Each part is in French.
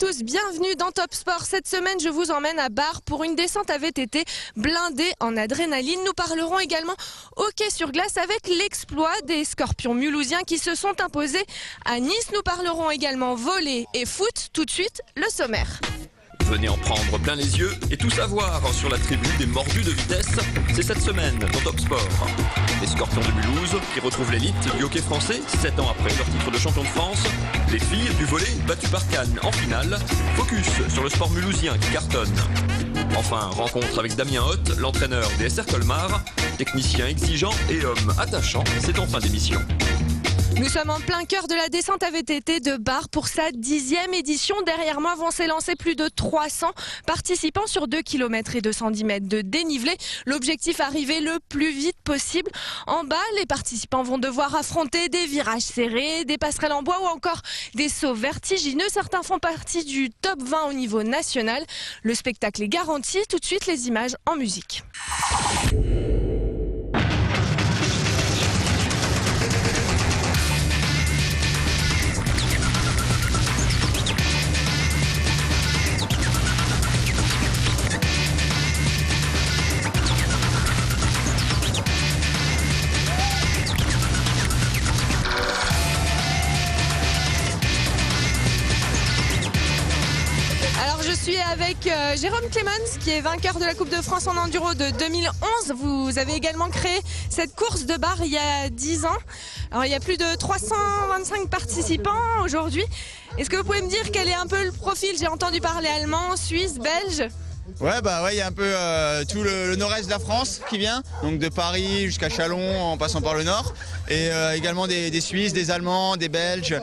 tous, bienvenue dans Top Sport. Cette semaine, je vous emmène à Bar pour une descente à VTT blindée en adrénaline. Nous parlerons également hockey sur glace avec l'exploit des Scorpions mulhousiens qui se sont imposés à Nice. Nous parlerons également volley et foot. Tout de suite, le sommaire. Venez en prendre plein les yeux et tout savoir sur la tribu des mordus de vitesse. C'est cette semaine dans Top Sport. Les Scorpions de Mulhouse qui retrouvent l'élite du hockey français 7 ans après leur titre de champion de France. Les filles du volley battues par Cannes en finale. Focus sur le sport mulhousien qui cartonne. Enfin, rencontre avec Damien Hoth, l'entraîneur des SR Colmar. Technicien exigeant et homme attachant, c'est en fin d'émission. Nous sommes en plein cœur de la descente à VTT de Bar pour sa 10e édition. Derrière moi vont s'élancer plus de 300 participants sur 2 km et 210 mètres de dénivelé. L'objectif, arriver le plus vite possible. En bas, les participants vont devoir affronter des virages serrés, des passerelles en bois ou encore des sauts vertigineux. Certains font partie du top 20 au niveau national. Le spectacle est garanti. Tout de suite, les images en musique. Je suis avec Jérôme Clémens qui est vainqueur de la Coupe de France en enduro de 2011. Vous avez également créé cette course de Bar il y a 10 ans. Alors il y a plus de 325 participants aujourd'hui. Est-ce que vous pouvez me dire quel est un peu le profil? J'ai entendu parler allemand, suisse, belge. Ouais, il y a un peu tout le nord-est de la France qui vient, donc de Paris jusqu'à Châlons en passant par le nord, et également des Suisses, des Allemands, des Belges,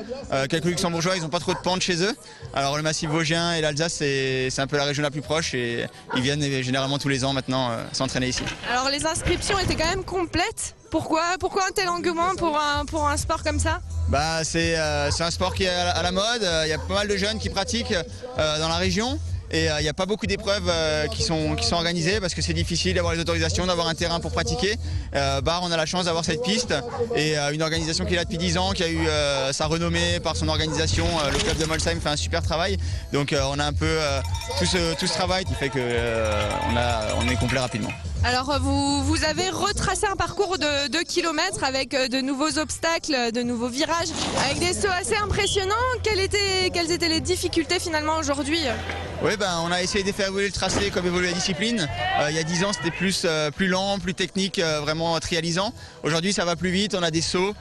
quelques Luxembourgeois. Ils n'ont pas trop de pente chez eux. Alors le massif vosgien et l'Alsace, c'est un peu la région la plus proche et ils viennent généralement tous les ans maintenant s'entraîner ici. Alors les inscriptions étaient quand même complètes. Pourquoi un tel engouement pour un sport comme ça? C'est un sport qui est à la mode. Il y a pas mal de jeunes qui pratiquent dans la région. Et il n'y a pas beaucoup d'épreuves qui sont organisées parce que c'est difficile d'avoir les autorisations, d'avoir un terrain pour pratiquer. Bar, on a la chance d'avoir cette piste et une organisation qui est là depuis 10 ans, qui a eu sa renommée par son organisation. Le club de Molsheim fait un super travail. Donc on a un peu tout ce travail qui fait qu'on est complet rapidement. Alors vous avez retracé un parcours de 2 km avec de nouveaux obstacles, de nouveaux virages, avec des sauts assez impressionnants. Quelles étaient les difficultés finalement aujourd'hui? Oui, on a essayé de faire évoluer le tracé comme évoluer la discipline. Il y a 10 ans, c'était plus lent, plus technique, vraiment trialisant. Aujourd'hui, ça va plus vite, on a des sauts,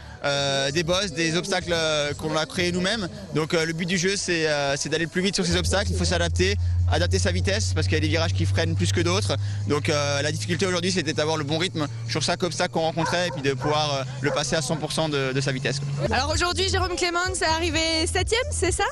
des bosses, des obstacles qu'on a créés nous-mêmes. Donc le but du jeu, c'est d'aller le plus vite sur ces obstacles. Il faut s'adapter, adapter sa vitesse parce qu'il y a des virages qui freinent plus que d'autres. Donc la difficulté aujourd'hui, c'était d'avoir le bon rythme sur chaque obstacle qu'on rencontrait et puis de pouvoir le passer à 100% de sa vitesse. Alors aujourd'hui, Jérôme Clémens est arrivé 7e, c'est ça?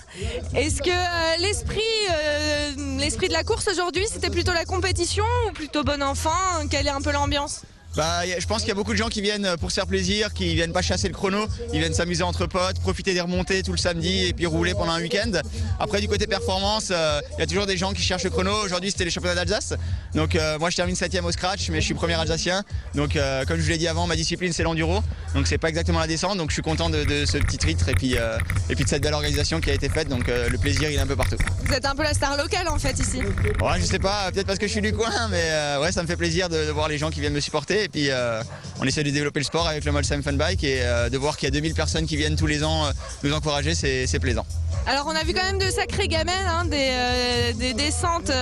Est-ce que l'esprit de la course aujourd'hui, c'était plutôt la compétition ou plutôt bon enfant? Quelle est un peu l'ambiance? Je pense qu'il y a beaucoup de gens qui viennent pour se faire plaisir, qui viennent pas chasser le chrono, ils viennent s'amuser entre potes, profiter des remontées tout le samedi et puis rouler pendant un week-end. Après du côté performance, il y a toujours des gens qui cherchent le chrono. Aujourd'hui c'était les championnats d'Alsace, donc moi je termine 7e au scratch, mais je suis premier alsacien. Donc comme je vous l'ai dit avant, ma discipline c'est l'enduro, donc c'est pas exactement la descente, donc je suis content de ce petit titre et puis de cette belle organisation qui a été faite, donc le plaisir il est un peu partout. Vous êtes un peu la star locale en fait ici? Ouais, je sais pas, peut-être parce que je suis du coin, mais ouais, ça me fait plaisir de voir les gens qui viennent me supporter. Et puis on essaie de développer le sport avec le Molsheim Fun Bike et de voir qu'il y a 2000 personnes qui viennent tous les ans nous encourager, c'est plaisant. Alors on a vu quand même de sacrées gamelles, des descentes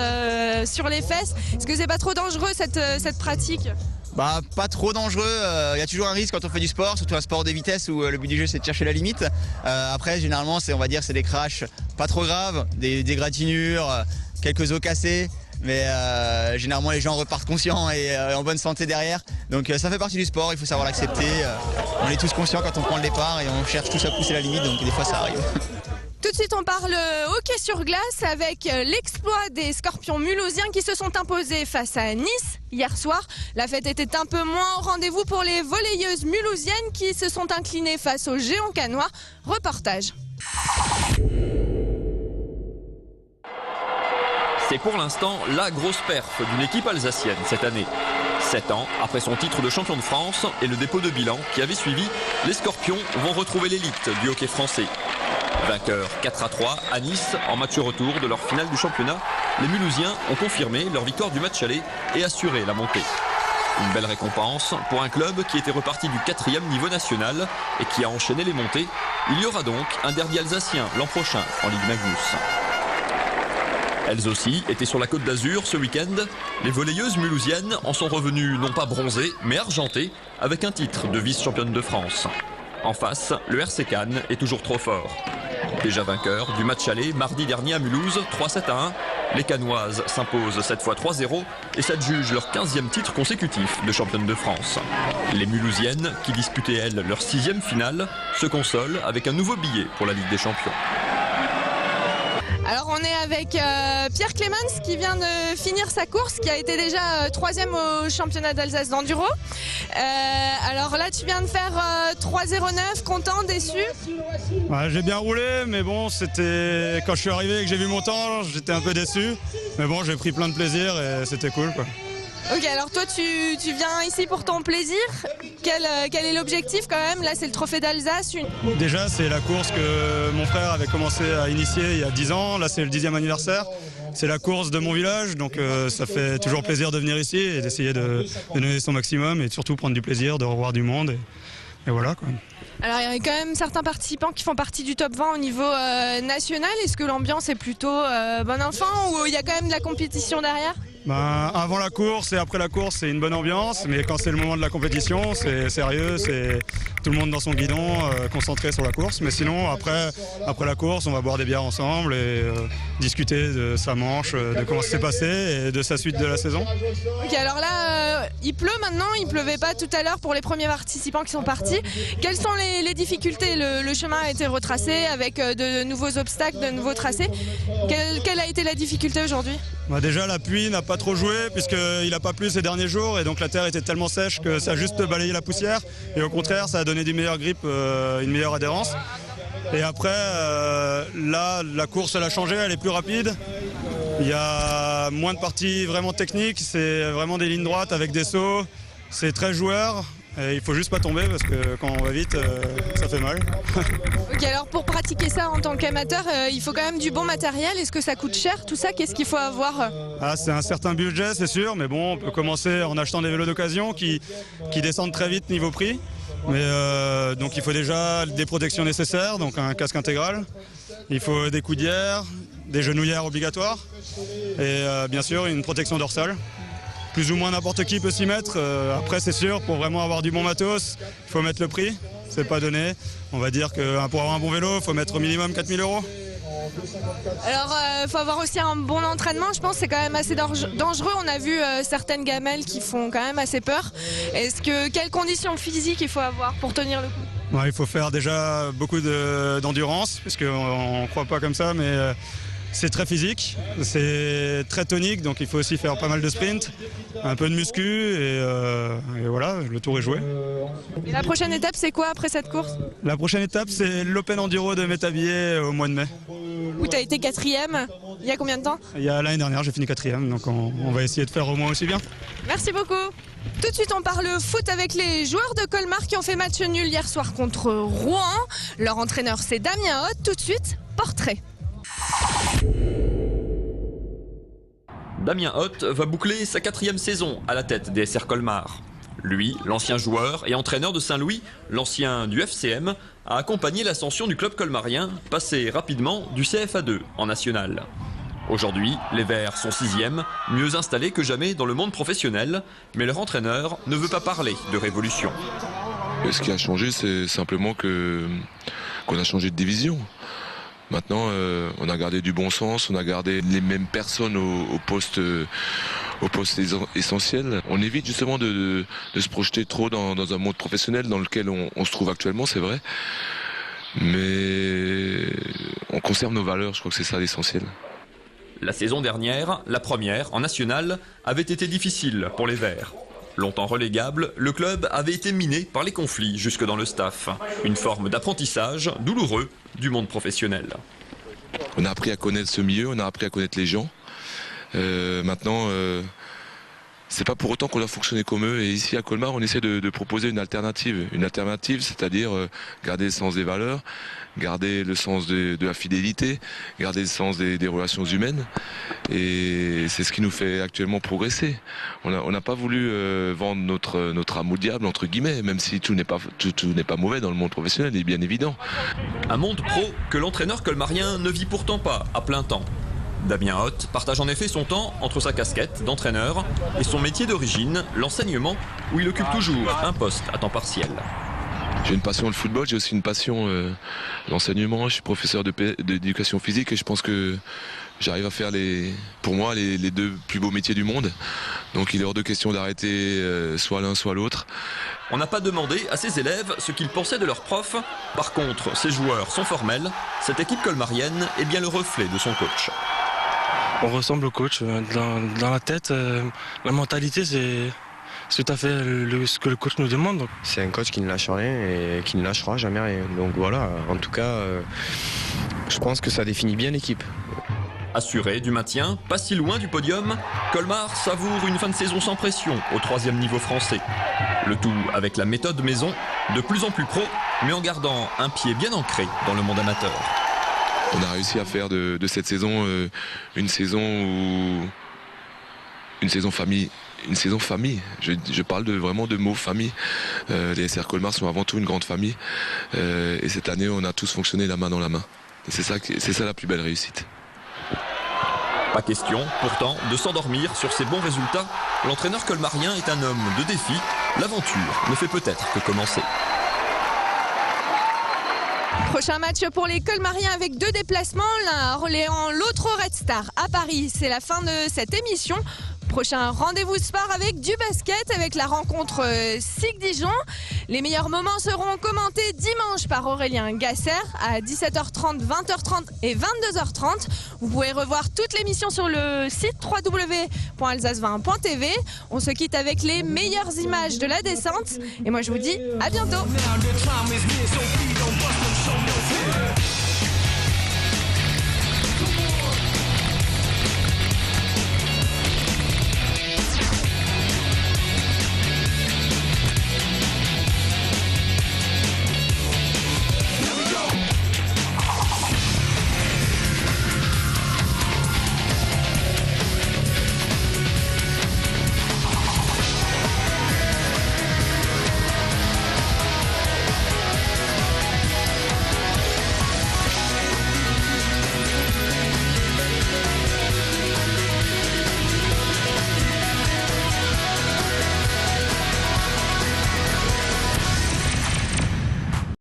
sur les fesses. Est-ce que c'est pas trop dangereux cette pratique? Pas trop dangereux, il y a toujours un risque quand on fait du sport, surtout un sport de vitesse où le but du jeu c'est de chercher la limite. Après généralement c'est des crashs pas trop graves, des gratinures, quelques os cassés. Mais généralement les gens repartent conscients et en bonne santé derrière. Donc ça fait partie du sport, il faut savoir l'accepter. On est tous conscients quand on prend le départ et on cherche tous à pousser la limite, donc des fois ça arrive. Tout de suite on parle hockey sur glace avec l'exploit des Scorpions mulhousiens qui se sont imposés face à Nice hier soir. La fête était un peu moins au rendez-vous pour les volleyeuses mulhousiennes qui se sont inclinées face aux géants cannois. Reportage. C'est pour l'instant la grosse perf d'une équipe alsacienne cette année. 7 ans après son titre de champion de France et le dépôt de bilan qui avait suivi, les Scorpions vont retrouver l'élite du hockey français. Vainqueurs 4-3 à Nice en match retour de leur finale du championnat, les Mulhousiens ont confirmé leur victoire du match aller et assuré la montée. Une belle récompense pour un club qui était reparti du 4e niveau national et qui a enchaîné les montées. Il y aura donc un derby alsacien l'an prochain en Ligue Magnus. Elles aussi étaient sur la Côte d'Azur ce week-end. Les volleyeuses mulhousiennes en sont revenues non pas bronzées mais argentées avec un titre de vice-championne de France. En face, le RC Cannes est toujours trop fort. Déjà vainqueur du match aller mardi dernier à Mulhouse, 3-7-1, les Cannoises s'imposent cette fois 3-0 et s'adjugent leur 15e titre consécutif de championne de France. Les Mulhousiennes, qui disputaient elles leur 6e finale, se consolent avec un nouveau billet pour la Ligue des Champions. Alors on est avec Pierre Clemens qui vient de finir sa course, qui a été déjà 3e au championnat d'Alsace d'enduro. Alors là tu viens de faire 3,09, content, déçu? Ouais, j'ai bien roulé, mais bon, c'était quand je suis arrivé et que j'ai vu mon temps, j'étais un peu déçu. Mais bon, j'ai pris plein de plaisir et c'était cool, quoi. Ok, alors toi tu viens ici pour ton plaisir. Quel est l'objectif quand même? Là c'est le trophée d'Alsace. Déjà c'est la course que mon frère avait commencé à initier il y a 10 ans. Là c'est le 10e anniversaire. C'est la course de mon village, donc ça fait toujours plaisir de venir ici et d'essayer de donner son maximum et de surtout prendre du plaisir, de revoir du monde. Et voilà, quoi. Alors il y a quand même certains participants qui font partie du top 20 au niveau national. Est-ce que l'ambiance est plutôt bon enfant ou il y a quand même de la compétition derrière? Avant la course et après la course, c'est une bonne ambiance, mais quand c'est le moment de la compétition, c'est sérieux, c'est tout le monde dans son guidon, concentré sur la course. Mais sinon, après la course, on va boire des bières ensemble et discuter de sa manche, de comment ça s'est passé et de sa suite de la saison. Ok, alors là, il pleut maintenant, il pleuvait pas tout à l'heure pour les premiers participants qui sont partis. Quelles sont les difficultés? Le chemin a été retracé avec de nouveaux obstacles, de nouveaux tracés. Quelle a été la difficulté aujourd'hui? Déjà, la pluie n'a pas trop joué puisqu'il n'a pas plu ces derniers jours et donc la terre était tellement sèche que ça a juste balayé la poussière et au contraire ça a donné du meilleur grip, une meilleure adhérence. Et après là la course elle a changé, elle est plus rapide. Il y a moins de parties vraiment techniques, c'est vraiment des lignes droites avec des sauts, c'est très joueur. Et il faut juste pas tomber parce que quand on va vite, ça fait mal. Ok, alors pour pratiquer ça en tant qu'amateur, il faut quand même du bon matériel. Est-ce que ça coûte cher tout ça? Qu'est-ce qu'il faut avoir? C'est un certain budget, c'est sûr, mais bon, on peut commencer en achetant des vélos d'occasion qui descendent très vite niveau prix. Mais donc il faut déjà des protections nécessaires, donc un casque intégral. Il faut des coudières, des genouillères obligatoires et bien sûr une protection dorsale. Plus ou moins n'importe qui peut s'y mettre. Après, c'est sûr, pour vraiment avoir du bon matos, il faut mettre le prix. C'est pas donné. On va dire que pour avoir un bon vélo, il faut mettre au minimum 4 000 €. Alors, il faut avoir aussi un bon entraînement. Je pense que c'est quand même assez dangereux. On a vu certaines gamelles qui font quand même assez peur. Quelles conditions physiques il faut avoir pour tenir le coup? Il faut faire déjà beaucoup d'endurance, puisqu'on ne croit pas comme ça, mais c'est très physique, c'est très tonique, donc il faut aussi faire pas mal de sprint, un peu de muscu et voilà, le tour est joué. Et la prochaine étape, c'est quoi après cette course? La prochaine étape, c'est l'Open Enduro de Métabier au mois de mai. Où tu as été 4e, il y a combien de temps? Il y a l'année dernière, j'ai fini 4e, donc on va essayer de faire au moins aussi bien. Merci beaucoup. Tout de suite, on parle foot avec les joueurs de Colmar qui ont fait match nul hier soir contre Rouen. Leur entraîneur, c'est Damien Hoth. Tout de suite, portrait. Damien Hoth va boucler sa 4e saison à la tête des SR Colmar. Lui, l'ancien joueur et entraîneur de Saint-Louis, l'ancien du FCM, a accompagné l'ascension du club colmarien, passé rapidement du CFA2 en national. Aujourd'hui, les Verts sont 6e, mieux installés que jamais dans le monde professionnel, mais leur entraîneur ne veut pas parler de révolution. Et ce qui a changé, c'est simplement qu'on a changé de division. Maintenant, on a gardé du bon sens, on a gardé les mêmes personnes au poste essentiel. On évite justement de se projeter trop dans un monde professionnel dans lequel on se trouve actuellement, c'est vrai. Mais on conserve nos valeurs, je crois que c'est ça l'essentiel. La saison dernière, la première en national, avait été difficile pour les Verts. Longtemps relégable, le club avait été miné par les conflits jusque dans le staff. Une forme d'apprentissage douloureux du monde professionnel. On a appris à connaître ce milieu, on a appris à connaître les gens. Maintenant, c'est pas pour autant qu'on doit fonctionner comme eux. Et ici à Colmar, on essaie de proposer une alternative. Une alternative, c'est-à-dire garder le sens des valeurs, garder le sens de la fidélité, garder le sens des relations humaines. Et c'est ce qui nous fait actuellement progresser. On n'a pas voulu vendre notre âme au diable, entre guillemets, même si tout n'est pas mauvais dans le monde professionnel, il est bien évident. Un monde pro que l'entraîneur colmarien ne vit pourtant pas à plein temps. Damien Hoth partage en effet son temps entre sa casquette d'entraîneur et son métier d'origine, l'enseignement, où il occupe toujours un poste à temps partiel. J'ai une passion le football, j'ai aussi une passion l'enseignement. Je suis professeur d'éducation physique et je pense que j'arrive à faire pour moi les deux plus beaux métiers du monde. Donc il est hors de question d'arrêter soit l'un soit l'autre. On n'a pas demandé à ses élèves ce qu'ils pensaient de leurs profs. Par contre, ces joueurs sont formels. Cette équipe colmarienne est bien le reflet de son coach. On ressemble au coach. Dans la tête, la mentalité, c'est tout à fait ce que le coach nous demande. C'est un coach qui ne lâche rien et qui ne lâchera jamais rien. Donc voilà, en tout cas, je pense que ça définit bien l'équipe. Assuré du maintien, pas si loin du podium, Colmar savoure une fin de saison sans pression au 3e niveau français. Le tout avec la méthode maison, de plus en plus pro, mais en gardant un pied bien ancré dans le monde amateur. On a réussi à faire de cette saison une saison famille. Une saison famille. Je parle vraiment de mots famille. Les SR Colmar sont avant tout une grande famille. Et cette année, on a tous fonctionné la main dans la main. C'est ça la plus belle réussite. Pas question, pourtant, de s'endormir sur ces bons résultats. L'entraîneur colmarien est un homme de défi. L'aventure ne fait peut-être que commencer. Prochain match pour les Colmariens avec 2 déplacements, l'un à Orléans, l'autre au Red Star à Paris. C'est la fin de cette émission. Prochain rendez-vous sport avec du basket, avec la rencontre SIG-Dijon. Les meilleurs moments seront commentés dimanche par Aurélien Gasser à 17h30, 20h30 et 22h30. Vous pouvez revoir toute l'émission sur le site www.alsace20.tv. On se quitte avec les meilleures images de la descente. Et moi je vous dis à bientôt.